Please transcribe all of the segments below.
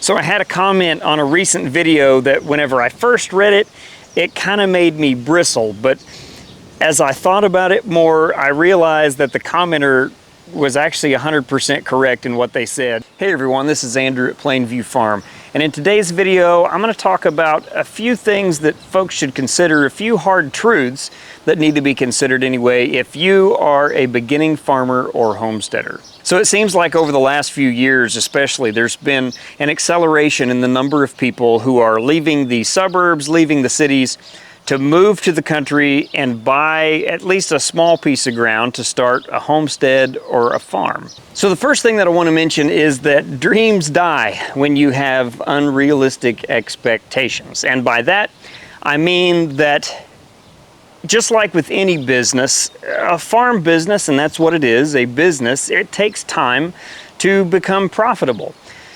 So I had a comment on a recent video that whenever I first read it, it kind of made me bristle, but as I thought about it more, I realized that the commenter was actually 100% correct in what they said. Hey everyone, this is Andrew at Plainview Farm, and in today's video I'm going to talk about a few things that folks should consider, a few hard truths that need to be considered anyway if you are a beginning farmer or homesteader. So it seems like over the last few years especially, there's been an acceleration in the number of people who are leaving the suburbs, leaving the cities, to move to the country and buy at least a small piece of ground to start a homestead or a farm. So the first thing that I want to mention is that dreams die when you have unrealistic expectations. And by that, I mean that just like with any business, a farm business, and that's what it is, a business, it takes time to become profitable.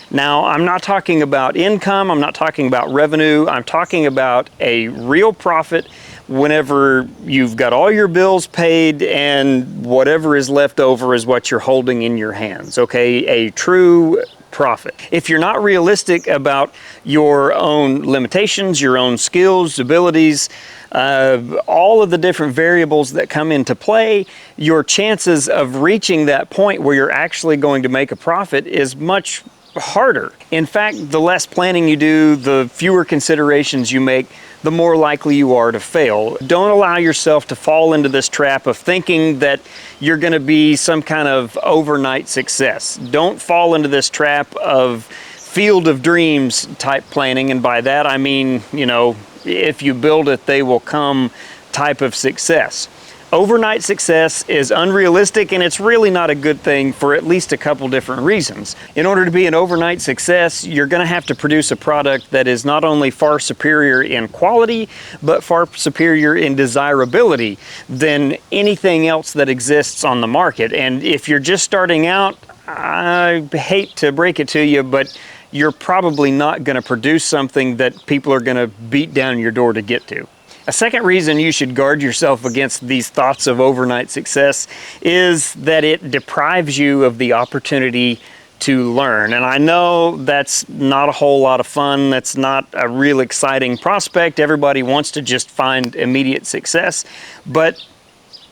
Now, I'm not talking about income, I'm not talking about revenue, I'm talking about a real profit whenever you've got all your bills paid and whatever is left over is what you're holding in your hands, okay? A true profit. If you're not realistic about your own limitations, your own skills, abilities, all of the different variables that come into play, your chances of reaching that point where you're actually going to make a profit is much harder. In fact, the less planning you do, the fewer considerations you make, the more likely you are to fail. Don't allow yourself to fall into this trap of thinking that you're going to be some kind of overnight success. Don't fall into this trap of field of dreams type planning, and by that I mean, you know, if you build it, they will come type of success. Overnight success is unrealistic, and it's really not a good thing for at least a couple different reasons. In order to be an overnight success, you're going to have to produce a product that is not only far superior in quality, but far superior in desirability than anything else that exists on the market. And if you're just starting out, I hate to break it to you, but you're probably not going to produce something that people are going to beat down your door to get to. A second reason you should guard yourself against these thoughts of overnight success is that it deprives you of the opportunity to learn. And I know that's not a whole lot of fun. That's not a real exciting prospect. Everybody wants to just find immediate success. But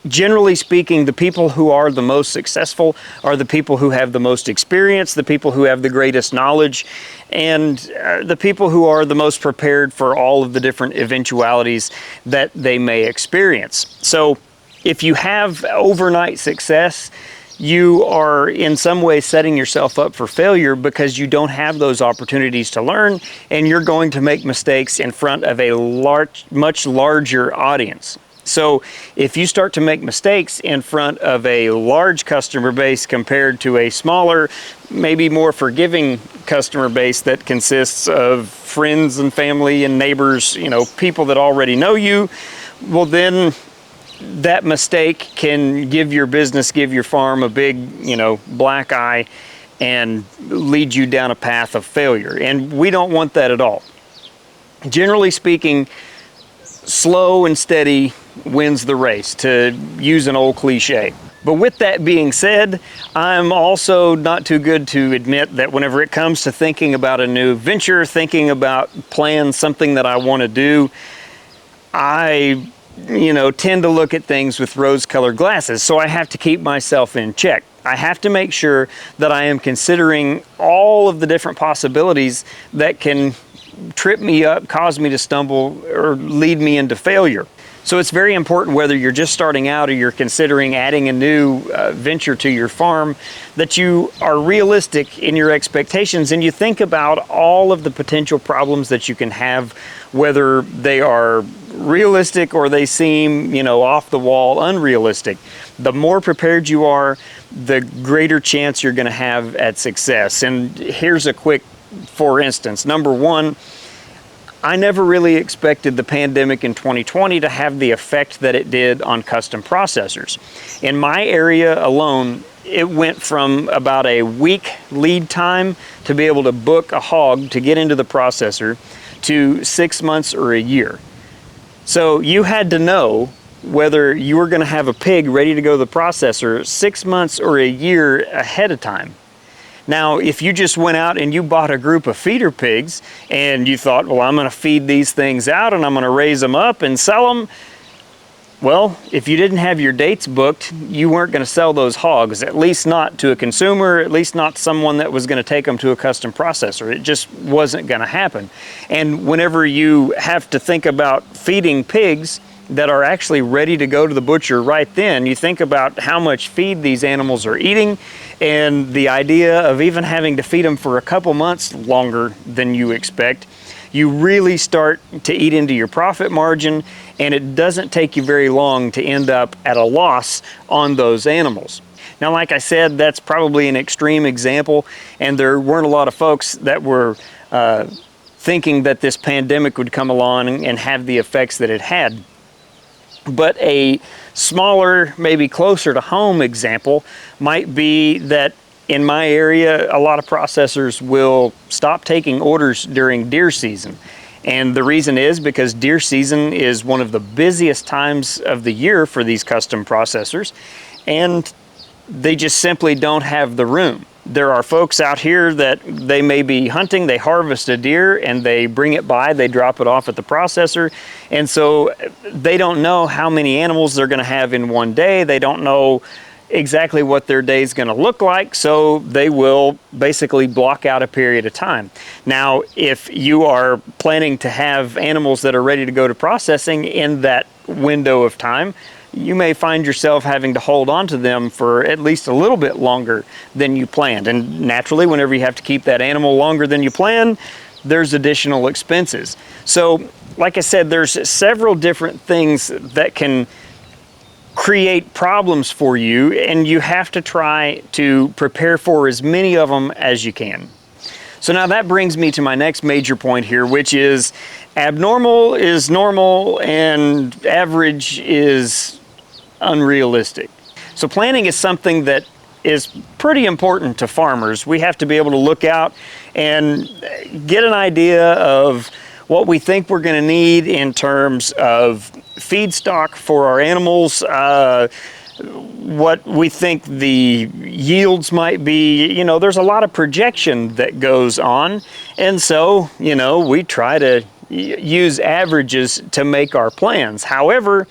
generally speaking, the people who are the most successful are the people who have the most experience, the people who have the greatest knowledge, and the people who are the most prepared for all of the different eventualities that they may experience. So if you have overnight success, you are in some way setting yourself up for failure because you don't have those opportunities to learn, and you're going to make mistakes in front of a much larger audience. So if you start to make mistakes in front of a large customer base compared to a smaller, maybe more forgiving customer base that consists of friends and family and neighbors, you know, people that already know you, well then that mistake can give your business, give your farm a big, you know, black eye and lead you down a path of failure. And we don't want that at all. Generally speaking, slow and steady wins the race, to use an old cliche. But with that being said, I'm also not too good to admit that whenever it comes to thinking about a new venture, thinking about plans, something that I want to do, I tend to look at things with rose-colored glasses. So I have to keep myself in check. I have to make sure that I am considering all of the different possibilities that can trip me up, cause me to stumble, or lead me into failure. So it's very important, whether you're just starting out or you're considering adding a new venture to your farm, that you are realistic in your expectations and you think about all of the potential problems that you can have, whether they are realistic or they seem, off the wall, unrealistic. The more prepared you are, the greater chance you're going to have at success. And here's a quick for instance. Number one, I never really expected the pandemic in 2020 to have the effect that it did on custom processors. In my area alone, it went from about a week lead time to be able to book a hog to get into the processor to 6 months or a year. So you had to know whether you were going to have a pig ready to go to the processor 6 months or a year ahead of time. Now, if you just went out and you bought a group of feeder pigs and you thought, well, I'm going to feed these things out and I'm going to raise them up and sell them, well, if you didn't have your dates booked, you weren't going to sell those hogs, at least not to a consumer, at least not someone that was going to take them to a custom processor. It just wasn't going to happen. And whenever you have to think about feeding pigs that are actually ready to go to the butcher right then, you think about how much feed these animals are eating, and the idea of even having to feed them for a couple months longer than you expect, you really start to eat into your profit margin, and it doesn't take you very long to end up at a loss on those animals. Now, like I said, that's probably an extreme example, and there weren't a lot of folks that were thinking that this pandemic would come along and have the effects that it had. But a smaller, maybe closer to home example might be that in my area, a lot of processors will stop taking orders during deer season. And the reason is because deer season is one of the busiest times of the year for these custom processors, and they just simply don't have the room. There are folks out here that they may be hunting, they harvest a deer and they bring it by, they drop it off at the processor, and so they don't know how many animals they're going to have in one day. They don't know exactly what their day is going to look like, so they will basically block out a period of time. Now, if you are planning to have animals that are ready to go to processing in that window of time, you may find yourself having to hold on to them for at least a little bit longer than you planned. And naturally, whenever you have to keep that animal longer than you plan, there's additional expenses. So, like I said, there's several different things that can create problems for you, and you have to try to prepare for as many of them as you can. So now that brings me to my next major point here, which is abnormal is normal and average is unrealistic. So planning is something that is pretty important to farmers. We have to be able to look out and get an idea of what we think we're going to need in terms of feedstock for our animals, what we think the yields might be. You know, there's a lot of projection that goes on, and so, you know, we try to use averages to make our plans. However,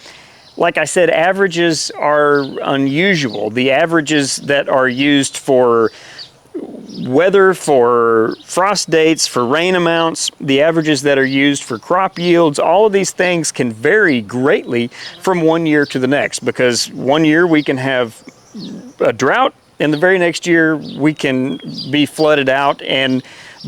like I said, averages are unusual. The averages that are used for weather, for frost dates, for rain amounts, the averages that are used for crop yields, all of these things can vary greatly from one year to the next, because one year we can have a drought and the very next year we can be flooded out, and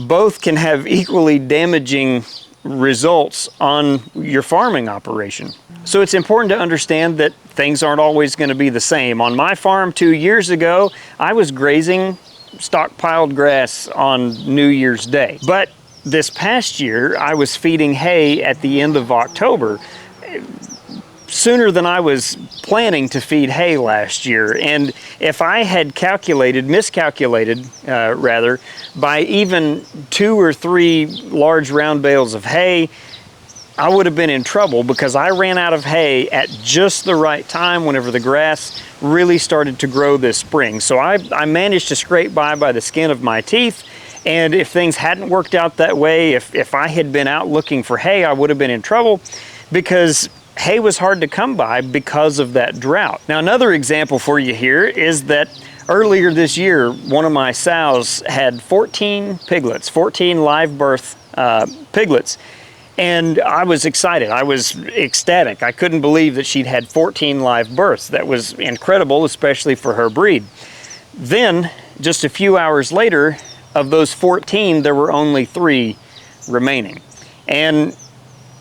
both can have equally damaging results on your farming operation. So it's important to understand that things aren't always going to be the same. On my farm 2 years ago, I was grazing stockpiled grass on New Year's Day. But this past year, I was feeding hay at the end of October, sooner than I was planning to feed hay last year. And if I had miscalculated by even 2 or 3 large round bales of hay, I would have been in trouble, because I ran out of hay at just the right time whenever the grass really started to grow this spring. So I managed to scrape by the skin of my teeth, and if things hadn't worked out that way, if I had been out looking for hay, I would have been in trouble, because hay was hard to come by because of that drought. Now, another example for you here is that earlier this year, one of my sows had 14 piglets, 14 live birth piglets. And I was excited. I was ecstatic. I couldn't believe that she'd had 14 live births. That was incredible, especially for her breed. Then, just a few hours later, of those 14, there were only 3 remaining. And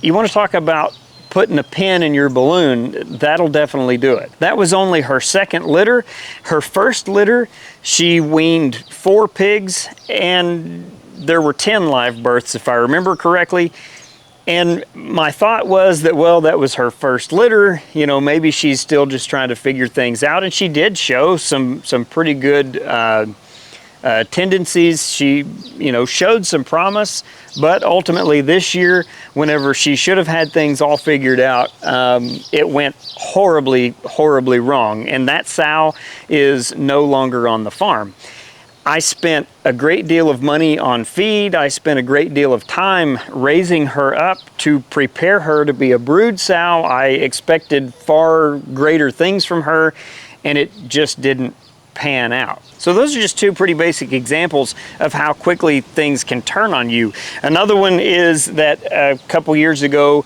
you want to talk about putting a pin in your balloon, that'll definitely do it. That was only her second litter. Her first litter, she weaned 4 pigs, and there were 10 live births, if I remember correctly. And my thought was that, well, that was her first litter. You know, maybe she's still just trying to figure things out. And she did show some pretty good tendencies. She, you know, showed some promise. But ultimately this year, whenever she should have had things all figured out, it went horribly, horribly wrong. And that sow is no longer on the farm. I spent a great deal of money on feed. I spent a great deal of time raising her up to prepare her to be a brood sow. I expected far greater things from her, and it just didn't pan out. So those are just two pretty basic examples of how quickly things can turn on you. Another one is that a couple years ago,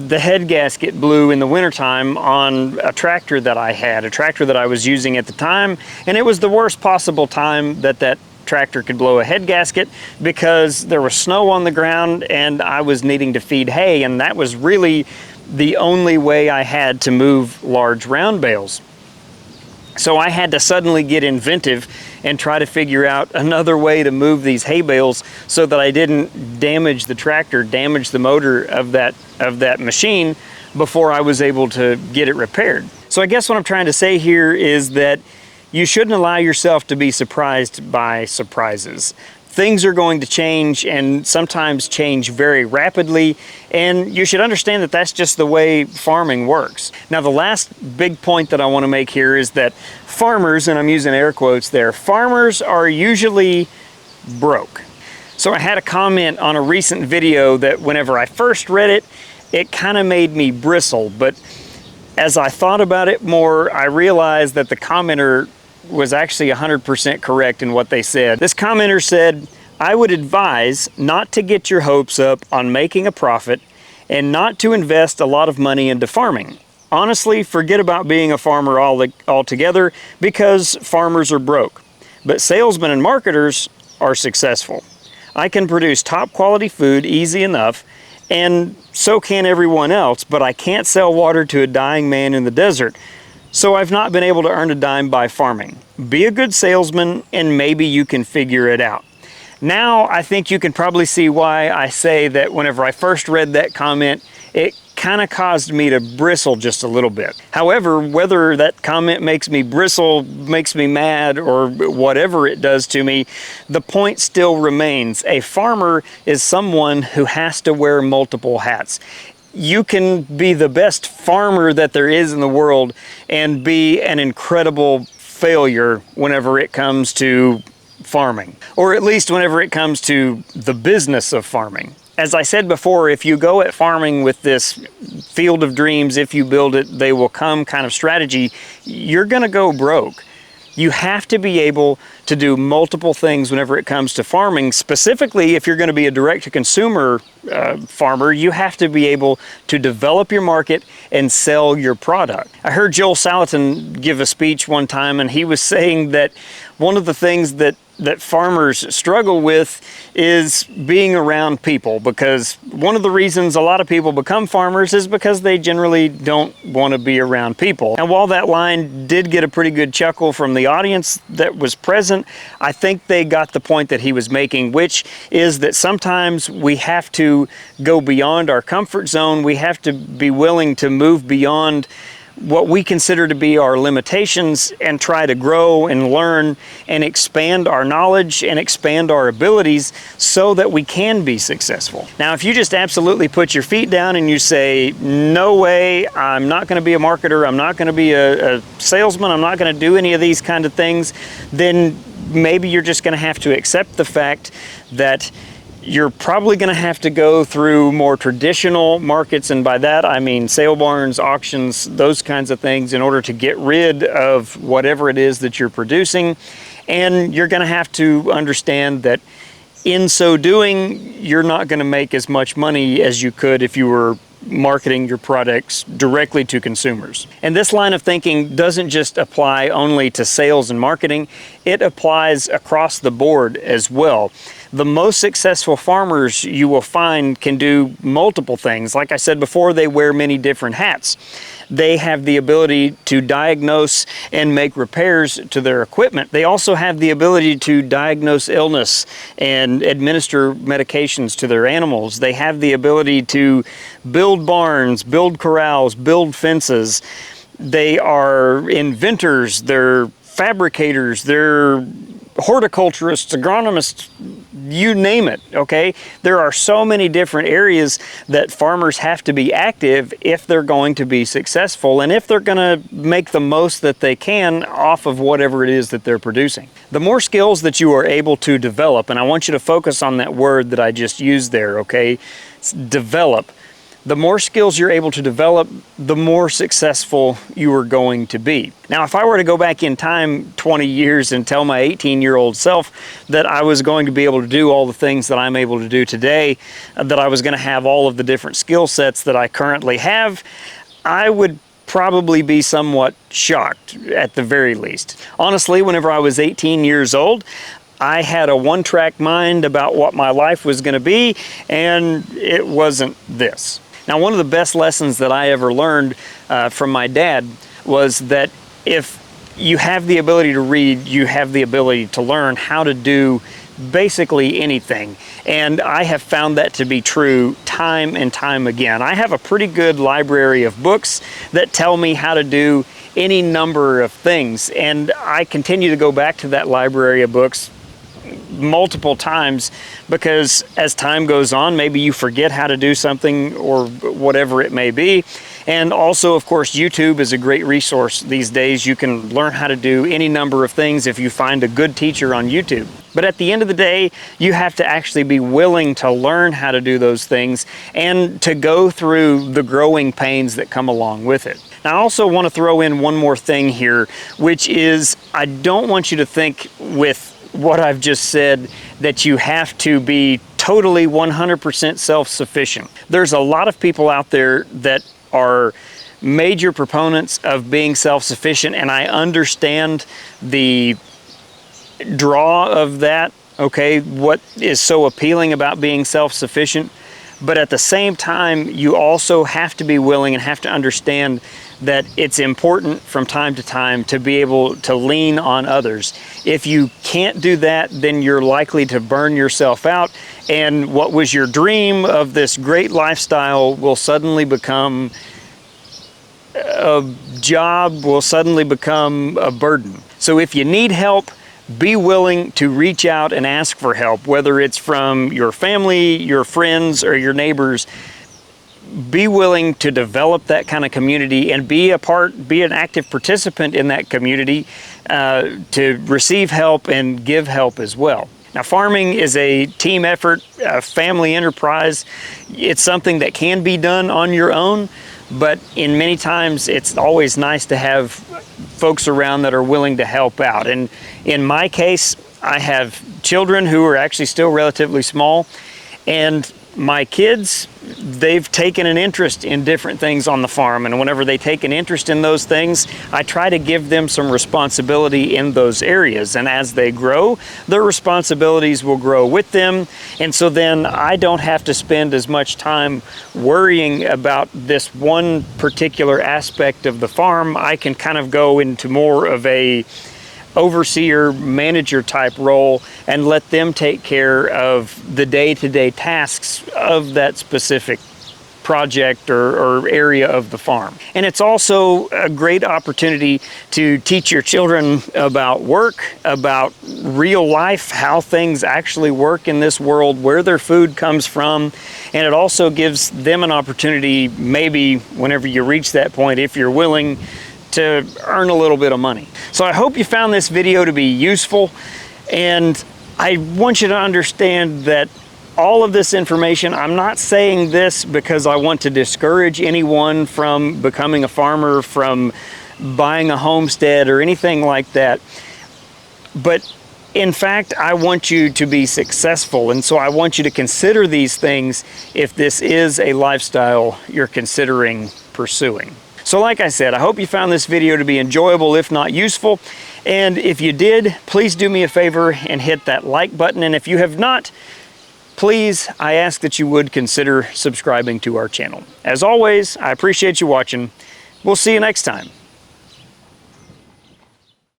the head gasket blew in the wintertime on a tractor that I had, a tractor that I was using at the time, and it was the worst possible time that tractor could blow a head gasket because there was snow on the ground and I was needing to feed hay, and that was really the only way I had to move large round bales. So I had to suddenly get inventive and try to figure out another way to move these hay bales so that I didn't damage the tractor, damage the motor of that machine before I was able to get it repaired. So I guess what I'm trying to say here is that you shouldn't allow yourself to be surprised by surprises. Things are going to change, and sometimes change very rapidly, and you should understand that that's just the way farming works. Now, the last big point that I want to make here is that farmers, and I'm using air quotes there, farmers are usually broke. So I had a comment on a recent video that whenever I first read it, it kind of made me bristle, but as I thought about it more, I realized that the commenter was actually 100% correct in what they said. This commenter said, "I would advise not to get your hopes up on making a profit and not to invest a lot of money into farming. Honestly, forget about being a farmer altogether because farmers are broke. But salesmen and marketers are successful. I can produce top quality food easy enough, and so can everyone else, but I can't sell water to a dying man in the desert. So I've not been able to earn a dime by farming. Be a good salesman and maybe you can figure it out." Now, I think you can probably see why I say that whenever I first read that comment, it kind of caused me to bristle just a little bit. However, whether that comment makes me bristle, makes me mad, or whatever it does to me, the point still remains. A farmer is someone who has to wear multiple hats. You can be the best farmer that there is in the world and be an incredible failure whenever it comes to farming, or at least whenever it comes to the business of farming. As I said before, if you go at farming with this field of dreams, if you build it, they will come kind of strategy, you're going to go broke. You have to be able to do multiple things whenever it comes to farming. Specifically, if you're going to be a direct-to-consumer farmer, you have to be able to develop your market and sell your product. I heard Joel Salatin give a speech one time, and he was saying that one of the things that farmers struggle with is being around people, because one of the reasons a lot of people become farmers is because they generally don't want to be around people. And while that line did get a pretty good chuckle from the audience that was present, I think they got the point that he was making, which is that sometimes we have to go beyond our comfort zone. We have to be willing to move beyond what we consider to be our limitations and try to grow and learn and expand our knowledge and expand our abilities so that we can be successful. Now, if you just absolutely put your feet down and you say, no way, I'm not going to be a marketer, I'm not going to be a salesman, I'm not going to do any of these kind of things, then maybe you're just going to have to accept the fact that you're probably going to have to go through more traditional markets, and by that I mean sale barns, auctions, those kinds of things, in order to get rid of whatever it is that you're producing. And you're going to have to understand that in so doing, you're not going to make as much money as you could if you were marketing your products directly to consumers. And this line of thinking doesn't just apply only to sales and marketing, it applies across the board as well. The most successful farmers you will find can do multiple things. Like I said before, they wear many different hats. They have the ability to diagnose and make repairs to their equipment. They also have the ability to diagnose illness and administer medications to their animals. They have the ability to build barns, build corrals, build fences. They are inventors, they're fabricators, they're horticulturists, agronomists, you name it, okay? There are so many different areas that farmers have to be active if they're going to be successful and if they're gonna make the most that they can off of whatever it is that they're producing. The more skills that you are able to develop, and I want you to focus on that word that I just used there, okay? It's develop. The more skills you're able to develop, the more successful you are going to be. Now, if I were to go back in time 20 years and tell my 18-year-old self that I was going to be able to do all the things that I'm able to do today, that I was going to have all of the different skill sets that I currently have, I would probably be somewhat shocked at the very least. Honestly, whenever I was 18 years old, I had a one-track mind about what my life was going to be, and it wasn't this. Now, one of the best lessons that I ever learned from my dad was that if you have the ability to read, you have the ability to learn how to do basically anything. And I have found that to be true time and time again. I have a pretty good library of books that tell me how to do any number of things. And I continue to go back to that library of books multiple times, because as time goes on, maybe you forget how to do something or whatever it may be. And also, of course, YouTube is a great resource these days. You can learn how to do any number of things if you find a good teacher on YouTube. But at the end of the day, you have to actually be willing to learn how to do those things and to go through the growing pains that come along with it. Now, I also want to throw in one more thing here, which is I don't want you to think with what I've just said that you have to be totally 100% self-sufficient. There's a lot of people out there that are major proponents of being self-sufficient, and I understand the draw of that, okay, what is so appealing about being self-sufficient. But at the same time, you also have to be willing and have to understand that it's important from time to time to be able to lean on others. If you can't do that, then you're likely to burn yourself out, and what was your dream of this great lifestyle will suddenly become a job, will suddenly become a burden. So if you need help, be willing to reach out and ask for help, whether it's from your family, your friends, or your neighbors. Be willing to develop that kind of community and be an active participant in that community to receive help and give help as well. Now, farming is a team effort, a family enterprise. It's something that can be done on your own, but in many times it's always nice to have folks around that are willing to help out. And in my case, I have children who are actually still relatively small, and my kids, they've taken an interest in different things on the farm, and whenever they take an interest in those things, I try to give them some responsibility in those areas, and as they grow, their responsibilities will grow with them, and so then I don't have to spend as much time worrying about this one particular aspect of the farm. I can kind of go into more of a overseer, manager type role and let them take care of the day-to-day tasks of that specific project or area of the farm. And it's also a great opportunity to teach your children about work, about real life, how things actually work in this world, where their food comes from. And it also gives them an opportunity, maybe whenever you reach that point, if you're willing, to earn a little bit of money. So I hope you found this video to be useful, and I want you to understand that all of this information, I'm not saying this because I want to discourage anyone from becoming a farmer, from buying a homestead or anything like that, but in fact, I want you to be successful, and so I want you to consider these things if this is a lifestyle you're considering pursuing. So like I said, I hope you found this video to be enjoyable, if not useful. And if you did, please do me a favor and hit that like button. And if you have not, please, I ask that you would consider subscribing to our channel. As always, I appreciate you watching. We'll see you next time.